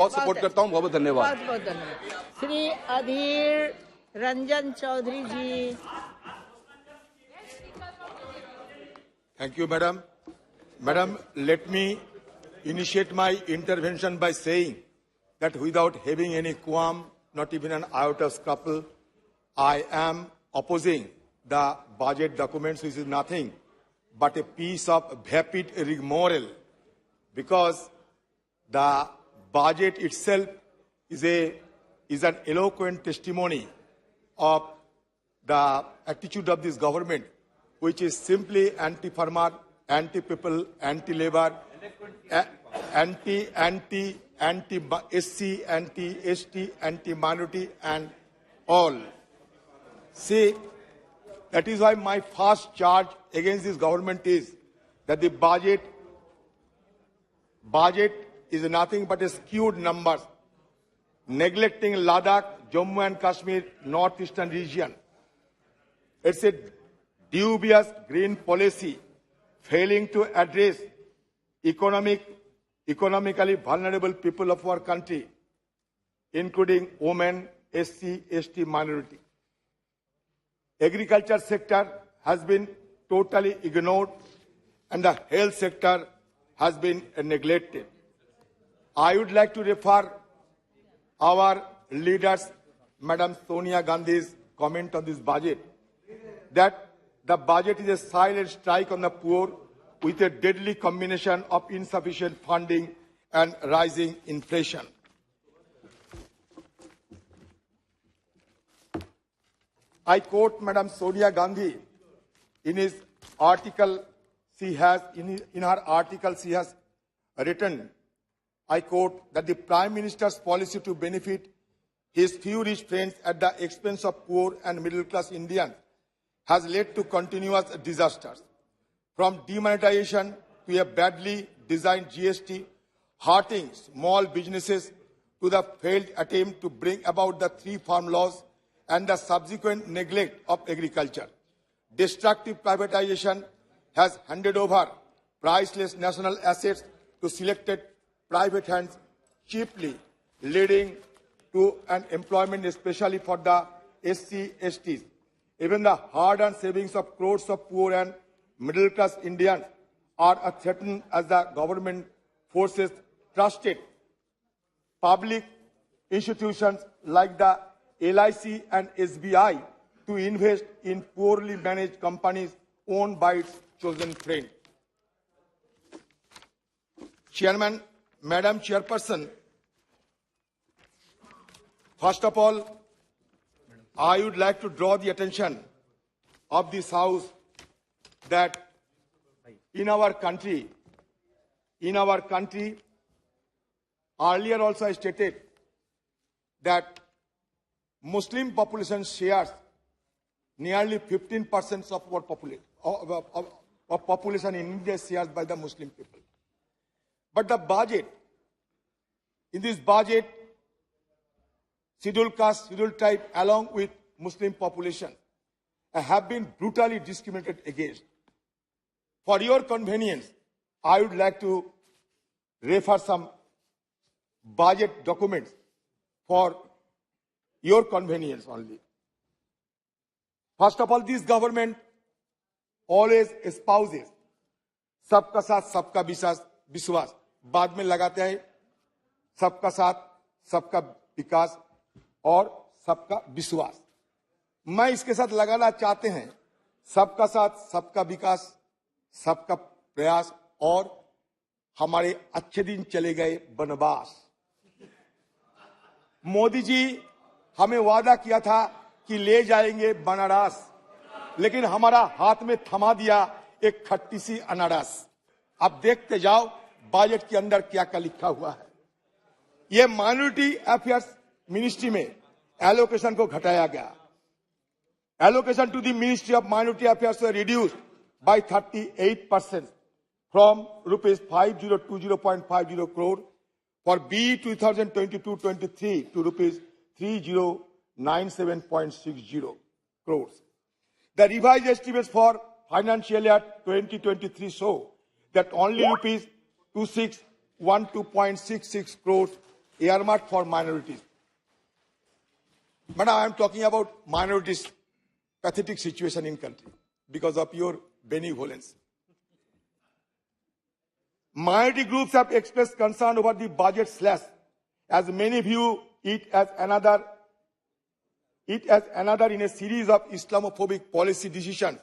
बहुत सपोर्ट करता हूँ। बहुत बहुत धन्यवाद। बहुत बहुत धन्यवाद। श्री अधीर रंजन चौधरी जी। Thank you, madam. Madam, let me initiate my intervention by saying that without having any qualm, not even an iota of scruple, I am opposing the budget documents, which is nothing but a piece of vapid rigmarole, because the budget itself is an eloquent testimony of the attitude of this government, which is simply anti-farmer, anti-people, anti-labor, anti-SC, anti-ST, anti-minority, and all. See, that is why my first charge against this government is that the budget is nothing but a skewed numbers, neglecting Ladakh, Jammu and Kashmir, northeastern region. It's a dubious green policy failing to address economically vulnerable people of our country, including women, SC, ST minority. Agriculture sector has been totally ignored and the health sector has been neglected. I would like to refer our leaders, Madam Sonia Gandhi's comment on this budget, that the budget is a silent strike on the poor with a deadly combination of insufficient funding and rising inflation. I quote Madam Sonia Gandhi in his article. In her article she has written, I quote, that the Prime Minister's policy to benefit his few rich friends at the expense of poor and middle-class Indians has led to continuous disasters. From demonetization to a badly designed GST, hurting small businesses, to the failed attempt to bring about the 3 farm laws and the subsequent neglect of agriculture. Destructive privatization has handed over priceless national assets to selected private hands cheaply, leading to unemployment, especially for the SC, STs. Even the hard-earned savings of crores of poor and middle-class Indians are threatened as the government forces trusted public institutions like the LIC and SBI to invest in poorly managed companies owned by its chosen friend. Chairman, Madam Chairperson, first of all, I would like to draw the attention of this House that in our country, earlier also I stated that Muslim population shares nearly 15% of our population in India is shared by the Muslim people. But the budget, in this budget, scheduled caste, scheduled tribe, along with Muslim population, have been brutally discriminated against. For your convenience, I would like to refer some budget documents for your convenience only. First of all, this government always espouses सबका साथ सबका विश्वास, बाद में लगाते हैं सबका साथ सबका विकास और सबका विश्वास. मैं इसके साथ लगाना चाहते हैं सबका साथ सबका विकास, सबका प्रयास और हमारे अच्छे दिन चले गए वनवास. मोदी जी हमें वादा किया था कि ले जाएंगे बनारस, लेकिन हमारा हाथ में थमा दिया एक खट्टी सी अनारस. अब देखते जाओ बजट के अंदर क्या क्या लिखा हुआ है. ये माइनॉरिटी अफेयर्स मिनिस्ट्री में एलोकेशन को घटाया गया. Allocation to the Ministry of Minority Affairs were reduced by 38% from rupees 5020.50 crore for B 2022-23 to rupees 3097.60 crores. The revised estimates for financial year 2023 show that only rupees 2612.66 crores earmarked for minorities. Madam, I am talking about minorities' pathetic situation in country because of your benevolence. Minority groups have expressed concern over the budget slash, as many view it as another in a series of Islamophobic policy decisions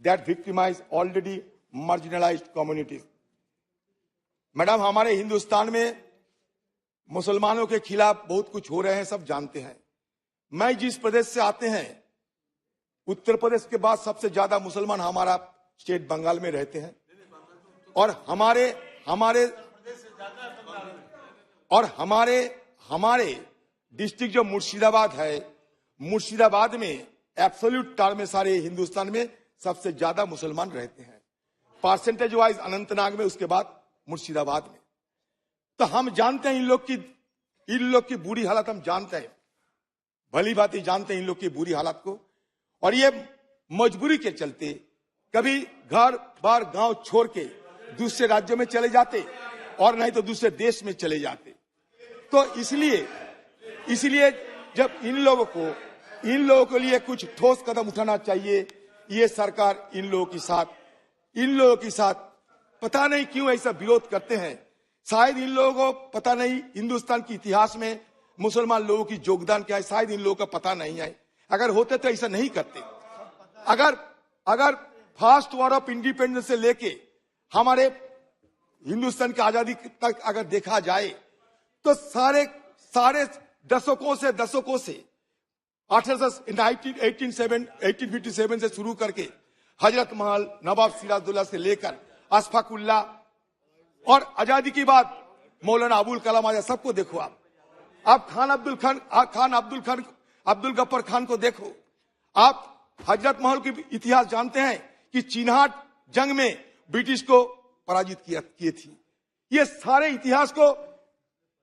that victimize already marginalized communities. Madam, हमारे हिंदुस्तान में मुसलमानों के खिलाफ बहुत कुछ हो रहे हैं, सब जानते हैं। मैं जिस प्रदेश से आते हैं, उत्तर प्रदेश के बाद सबसे ज्यादा मुसलमान हमारा स्टेट बंगाल में रहते हैं, और हमारे डिस्ट्रिक्ट जो मुर्शिदाबाद है, मुर्शिदाबाद में एब्सोल्यूट टर्म में सारे हिंदुस्तान में सबसे ज्यादा मुसलमान रहते हैं, परसेंटेज वाइज अनंतनाग में, उसके बाद मुर्शिदाबाद में। तो हम जानते हैं इन लोग की बुरी हालत, हम जानते हैं, भली बात ही जानते हैं इन लोग की बुरी हालत को, और ये मजबूरी के चलते कभी घर बार गांव छोड़ के दूसरे राज्यों में चले जाते, और नहीं तो दूसरे देश में चले जाते। तो इसलिए जब इन लोगों के लिए कुछ ठोस कदम उठाना चाहिए, ये सरकार इन लोगों के साथ पता नहीं क्यों ऐसा विरोध करते हैं। शायद इन लोगों को पता नहीं हिंदुस्तान के इतिहास में मुसलमान लोगों की योगदान क्या है, शायद इन लोगों का पता नहीं है। अगर होते तो ऐसा नहीं करते। अगर फर्स्ट वॉर ऑफ इंडिपेंडेंस से लेके हमारे हिंदुस्तान की आजादी तक अगर देखा जाए तो सारे दशकों से 1857 से शुरू करके हजरत महल, नवाब सिराजुद्दौला से लेकर अशफाकुल्ला, और आजादी की बात मौलाना अबुल कलाम आजाद, सबको देखो आप अब्दुल गफ्फार खान को देखो, आप हजरत महल की इतिहास जानते हैं कि चिन्हाट जंग में ब्रिटिश को पराजित किए थी। ये सारे इतिहास को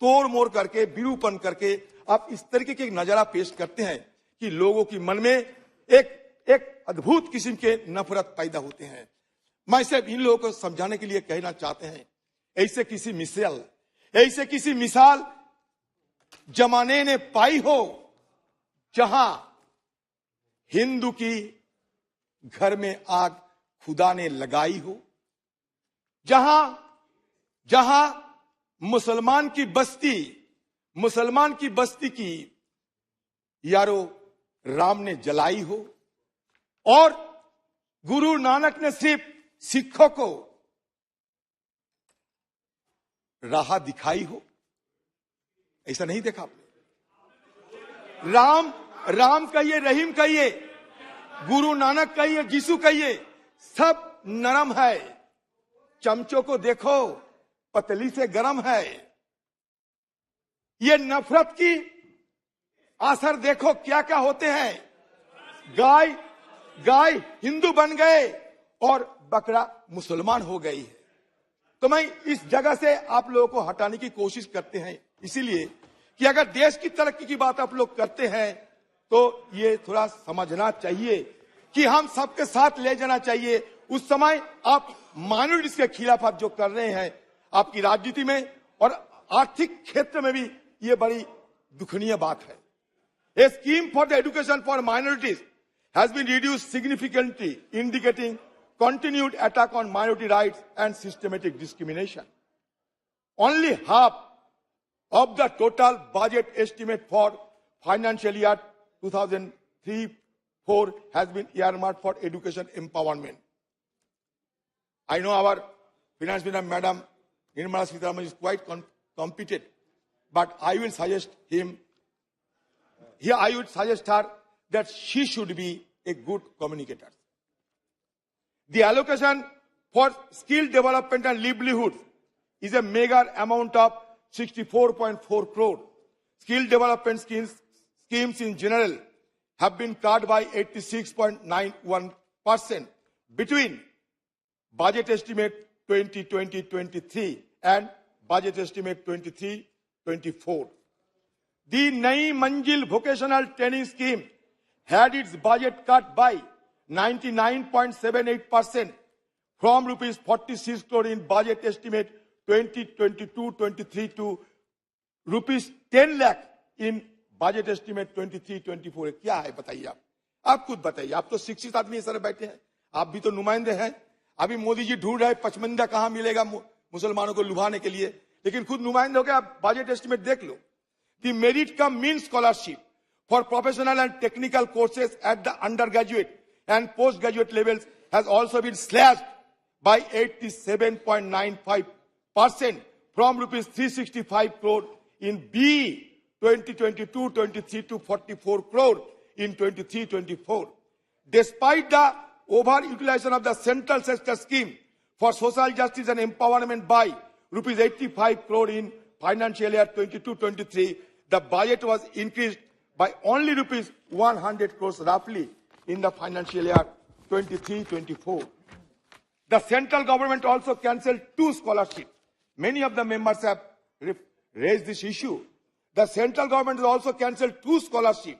तोड़ मोड़ करके, विरूपण करके आप इस तरीके के नजारा पेश करते हैं कि लोगों की मन में एक अद्भुत किस्म के नफरत पैदा होते हैं। मैं सिर्फ इन लोगों को समझाने के लिए कहना चाहते हैं, ऐसे किसी मिसाल जमाने ने पाई हो जहां हिंदू की घर में आग खुदा ने लगाई हो, जहां मुसलमान की बस्ती की यारो राम ने जलाई हो, और गुरु नानक ने सिर्फ सिखों को राह दिखाई हो। ऐसा नहीं देखा आपने? राम कहिए, रहीम कहिए, गुरु नानक कहिए, यीशु कहिए, सब नरम है। चमचों को देखो, पतली से गरम है। ये नफरत की असर देखो क्या क्या होते हैं। गाय हिंदू बन गए और बकरा मुसलमान हो गई है। तो मैं इस जगह से आप लोगों को हटाने की कोशिश करते हैं, इसीलिए कि अगर देश की तरक्की की बात आप लोग करते हैं तो ये थोड़ा समझना चाहिए कि हम सबके साथ ले जाना चाहिए। उस समय आप माइनॉरिटीज के खिलाफ आप जो कर रहे हैं, आपकी राजनीति में और आर्थिक क्षेत्र में भी ये बड़ी दुखनीय बात है। A scheme for the education for minorities has been reduced significantly, indicating continued attack on minority rights and systematic discrimination. Only half of the total budget estimate for financial year 2003-04 has been earmarked for education empowerment. I know our Finance Minister, Madam Nirmala Sitharaman, is quite competent, but I will suggest her that she should be a good communicator. The allocation for skill development and livelihoods is a meager amount of 64.4 crore. Skill development schemes in general have been cut by 86.91% between budget estimate 2020-23 and budget estimate 23-24. The Nai Manjil vocational training scheme had its budget cut by 99.78% from rupees 46 crore in budget estimate 2022-23 to rupees 10 lakh in budget estimate 23-24. क्या है बताइए आप खुद बताइए, आप तो शिक्षित आदमी सर बैठे हैं, आप भी तो नुमाइंदे हैं। अभी मोदी जी ढूंढ रहे पचमंदा कहां मिलेगा मुसलमानों को लुभाने के लिए, लेकिन खुद नुमाइंदे हो गए। आप बजट एस्टिमेट देख लो। The merit cum mean scholarship for professional and technical courses at the undergraduate and postgraduate levels has also been slashed by 87.95% from rupees 365 crore in B 2022-23 to 44 crore in 23-24. Despite the over-utilization of the central sector scheme for social justice and empowerment by rupees 85 crore in financial year 22-23, the budget was increased by only rupees 100 crores roughly in the financial year 23-24. The central government also cancelled 2 scholarships. Many of the members have raised this issue. The central government has also cancelled 2 scholarships.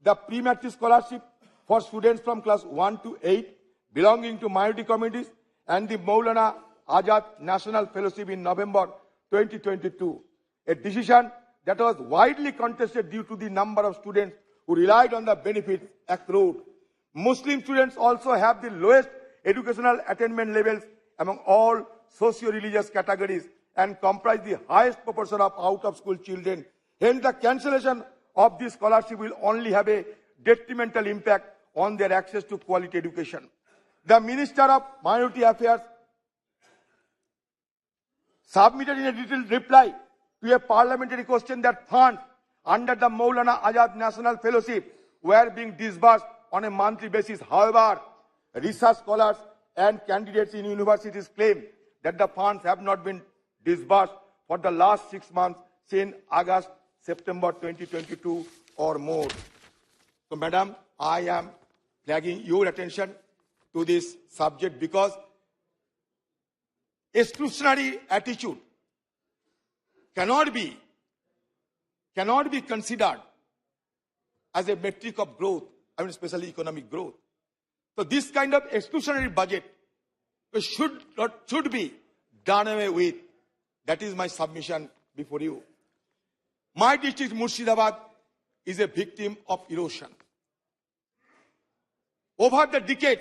The pre-matric scholarship for students from class 1 to 8 belonging to minority communities and the Maulana Azad National Fellowship in November 2022. A decision that was widely contested due to the number of students who relied on the benefits accrued. Muslim students also have the lowest educational attainment levels among all socio-religious categories and comprise the highest proportion of out-of-school children. Hence, the cancellation of this scholarship will only have a detrimental impact on their access to quality education. The Minister of Minority Affairs submitted in a detailed reply to a parliamentary question that funds under the Maulana Azad National Fellowship were being disbursed on a monthly basis. However, research scholars and candidates in universities claim that the funds have not been disbursed for the last 6 months since August, September 2022 or more. So, Madam, I am flagging your attention to this subject because exclusionary attitude cannot be considered as a metric of growth, especially economic growth. So this kind of exclusionary budget should be done away with. That is my submission before you. My district, Murshidabad, is a victim of erosion. Over the decade,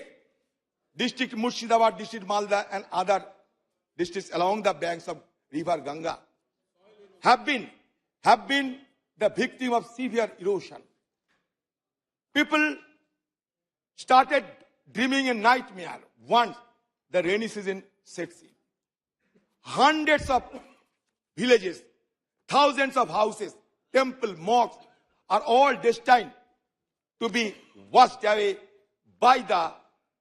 district Murshidabad, district Malda, and other districts along the banks of river Ganga have been the victim of severe erosion. People started dreaming a nightmare once the rainy season sets in. Hundreds of villages, thousands of houses, temples, mosques are all destined to be washed away by the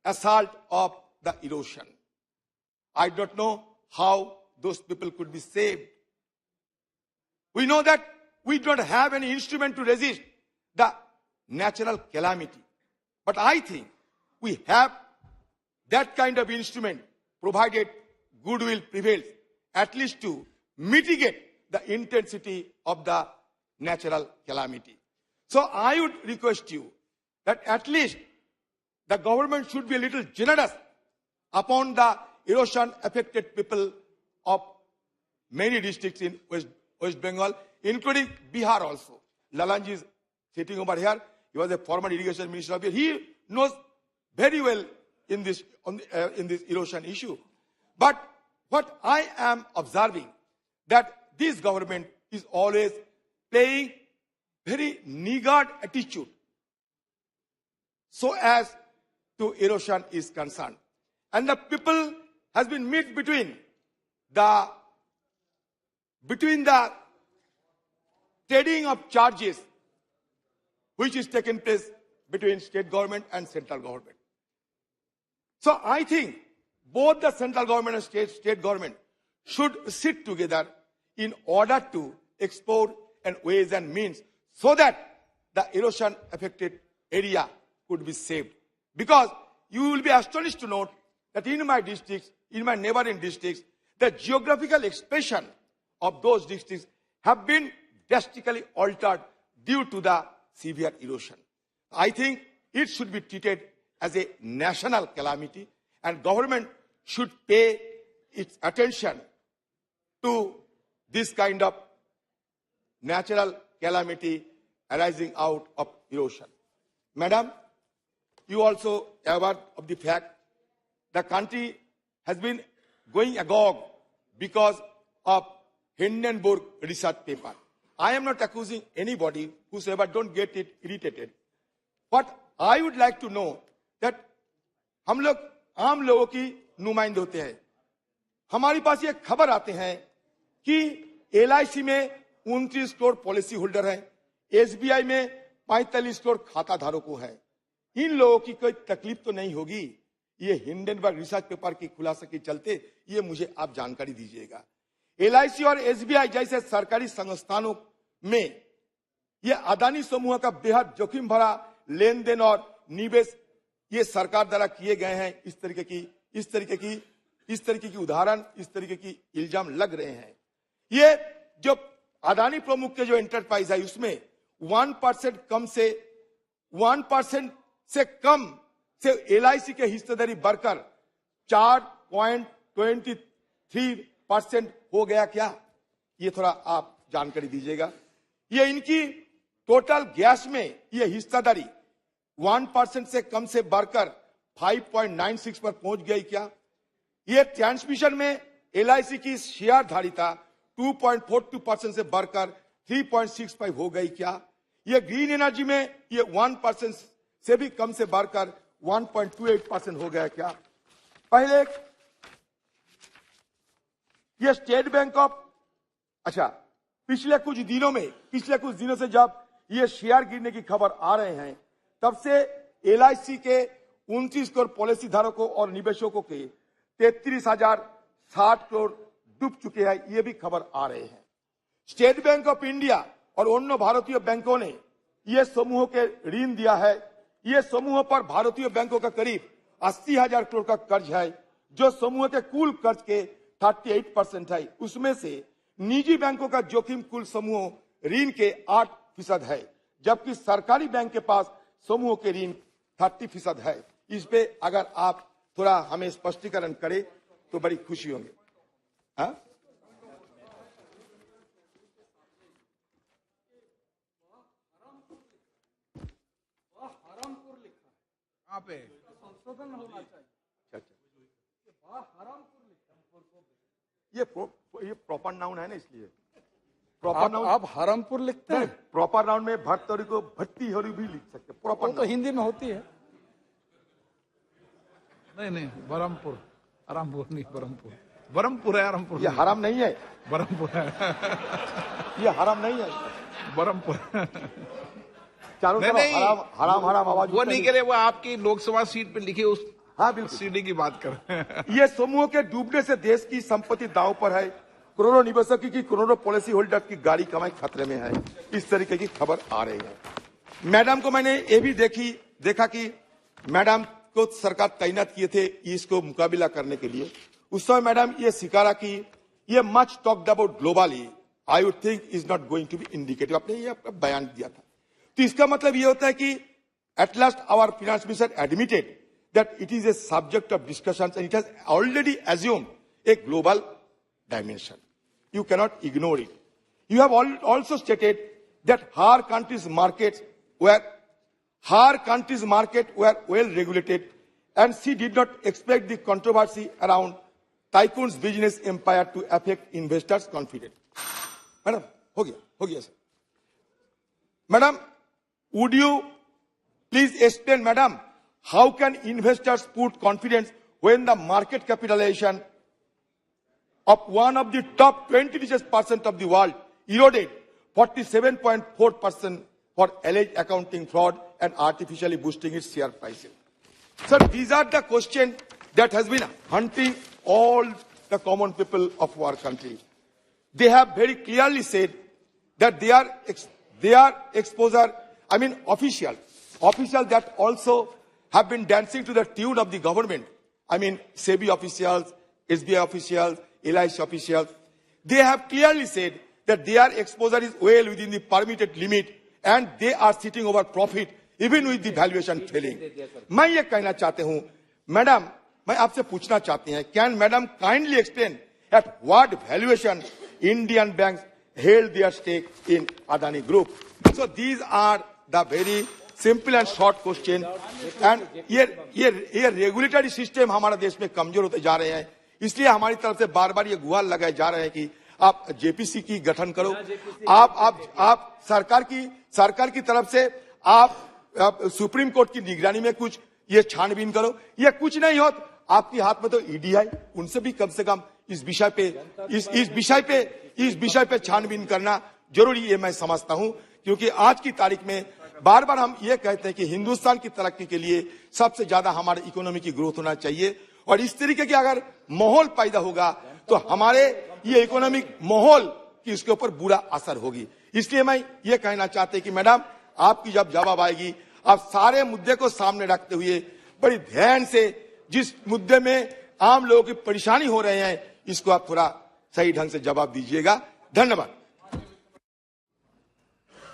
assault of the erosion. I don't know how those people could be saved. We know that we don't have any instrument to resist the natural calamity. But I think we have that kind of instrument provided goodwill prevails, at least to mitigate the intensity of the natural calamity. So I would request you that at least the government should be a little generous upon the erosion affected people of many districts in West Bengal, including Bihar also. Lalanji is sitting over here. He was a former irrigation minister of Bihar. He knows very well in this erosion issue. But what I am observing, that this government is always playing very niggard attitude so as to erosion is concerned. And the people has been met between the trading of charges which is taking place between state government and central government. So I think both the central government and state government should sit together in order to explore and ways and means so that the erosion affected area could be saved. Because you will be astonished to note that in my districts, in my neighboring districts, the geographical expression of those districts have been drastically altered due to the severe erosion. I think it should be treated as a national calamity, and government should pay its attention to this kind of natural calamity arising out of erosion. Madam, you also aware of the fact the country has been going agog because of Hindenburg research paper. I am not accusing anybody, whosoever, don't get it irritated. But I would like to know that हम लोग आम लोगों की नुमाइंदे होते हैं. हमारे पास ये खबर आते हैं कि LIC में 29 करोड़ पॉलिसी होल्डर हैं, SBI में 45 करोड़ खाता धारकों हैं. इन लोगों की कोई तकलीफ तो नहीं होगी ये हिंडनबर्ग रिसर्च पेपर की खुलासे के चलते? ये मुझे आप जानकारी दीजिएगा. LIC और SBI जैसे सरकारी संस्थानों में ये अदानी समूह का बेहद जोखिम भरा लेन देन और निवेश ये सरकार द्वारा किए गए हैं. इस तरीके की उदाहरण, इस तरीके की इल्जाम लग रहे हैं. ये जो अदानी प्रमुख के जो एंटरप्राइज है उसमें 1% कम से LIC के हिस्सेदारी बढ़कर 4.23% हो गया क्या? ये थोड़ा आप जानकारी दीजिएगा. ये इनकी टोटल गैस में ये हिस्सेदारी 1% से कम से बढ़कर 5.96 पर पहुंच गई क्या? ये ट्रांसमिशन में LIC की शेयर धारिता 2.42% से बढ़कर 3.65 हो गई क्या? ये ग्रीन एनर्जी में ये 1% से भी कम से बढ़कर 1.28% हो गया क्या? पहले ये स्टेट बैंक ऑफ पिछले कुछ दिनों से जब ये शेयर गिरने की खबर आ रहे हैं तब से LIC के 29 करोड़ पॉलिसी धारकों और निवेशकों के 33,060 करोड़ डूब चुके हैं. ये भी खबर आ रहे हैं. स्टेट बैंक ऑफ इंडिया और अन्य भारतीय बैंकों ने ये समूह के ऋण दिया है. ये समूह पर भारतीय बैंकों का करीब 80,000 करोड़ का कर्ज है जो समूह के कुल कर्ज के 38% है. उसमें से निजी बैंकों का जोखिम कुल समूह ऋण के 8% है, जबकि सरकारी बैंक के पास समूह के ऋण 30% है. इस पे अगर आप थोड़ा हमें स्पष्टीकरण करें तो बड़ी खुशी होंगे. हाँ? पे संशोधन होना चाहिए. ये प्रॉपर नाउन है ना, इसलिए प्रॉपर नाउन. आप हरमपुर लिखते हैं. प्रॉपर नाउन में भट्टरी को भट्टी हरी भी लिख सकते. प्रॉपर तो हिंदी में होती है. नहीं बरमपुर, आरामपुर नहीं, बरमपुर है. आरामपुर ये हराम नहीं है. बरमपुर है. ये हराम नहीं है. बरमपुर चारों तरफ हराम आवाज. वो नहीं करे, वो आपकी लोकसभा सीट पे लिखे उस. हाँ बिल्कुल सीढ़ी की बात कर रहे हैं. ये समूह के डूबने से देश की संपत्ति दांव पर है. करोड़ों निवेशकों की, करोड़ों पॉलिसी होल्डर की गाड़ी कमाई खतरे में है. इस तरीके की खबर आ रही है. मैडम को मैंने ये भी देखा कि मैडम को सरकार तैनात किए थे इसको मुकाबला करने के लिए. उस समय मैडम ये स्वीकारा कि ये much talked about globally I would think is not going to be indicative. आपने ये अपना बयान दिया था. तो इसका मतलब ये होता है कि at last hour finance minister admitted that it is a subject of discussions and it has already assumed a global dimension. You cannot ignore it. You have also stated that her country's markets were well regulated and she did not expect the controversy around tycoon's business empire to affect investors' confidence. Madam, हो गया sir. Madam, would you please explain, madam, how can investors put confidence when the market capitalization of one of the top 20 richest persons of the world eroded 47.4% for alleged accounting fraud and artificially boosting its share prices? Sir, these are the questions that has been haunting all the common people of our country. They have very clearly said that their exposure, officials that also have been dancing to the tune of the government. SEBI officials, SBI officials, LIC officials. They have clearly said that their exposure is well within the permitted limit and they are sitting over profit even with the valuation failing. मैं ये कहना चाहते हूँ, madam, मैं आपसे पूछना चाहती हैं, can madam kindly explain at what valuation Indian banks held their stake in Adani Group. So these are the very simple and short question. And ये रेगुलेटरी सिस्टम हमारा देश में कमजोर होते जा रहे हैं, इसलिए हमारी तरफ से बार बार ये गुहार लगाए जा रहे हैं कि आप जेपीसी की गठन करो, आप सरकार की तरफ से आप सुप्रीम कोर्ट की निगरानी में कुछ ये छानबीन करो। ये कुछ नहीं हो, आपके हाथ में तो ईडी है, उनसे भी कम से कम इस विषय पे छानबीन करना जरूरी, ये मैं समझता हूं। क्योंकि आज की तारीख में बार बार हम ये कहते हैं कि हिंदुस्तान की तरक्की के लिए सबसे ज्यादा हमारे इकोनॉमी की ग्रोथ होना चाहिए, और इस तरीके का अगर माहौल पैदा होगा तो हमारे ये इकोनॉमिक माहौल की इसके ऊपर बुरा असर होगी। इसलिए मैं ये कहना चाहते कि मैडम, आपकी जब जवाब आएगी, आप सारे मुद्दे को सामने रखते हुए बड़ी ध्यान से जिस मुद्दे में आम लोगों की परेशानी हो रहे हैं, इसको आप थोड़ा सही ढंग से जवाब दीजिएगा। धन्यवाद।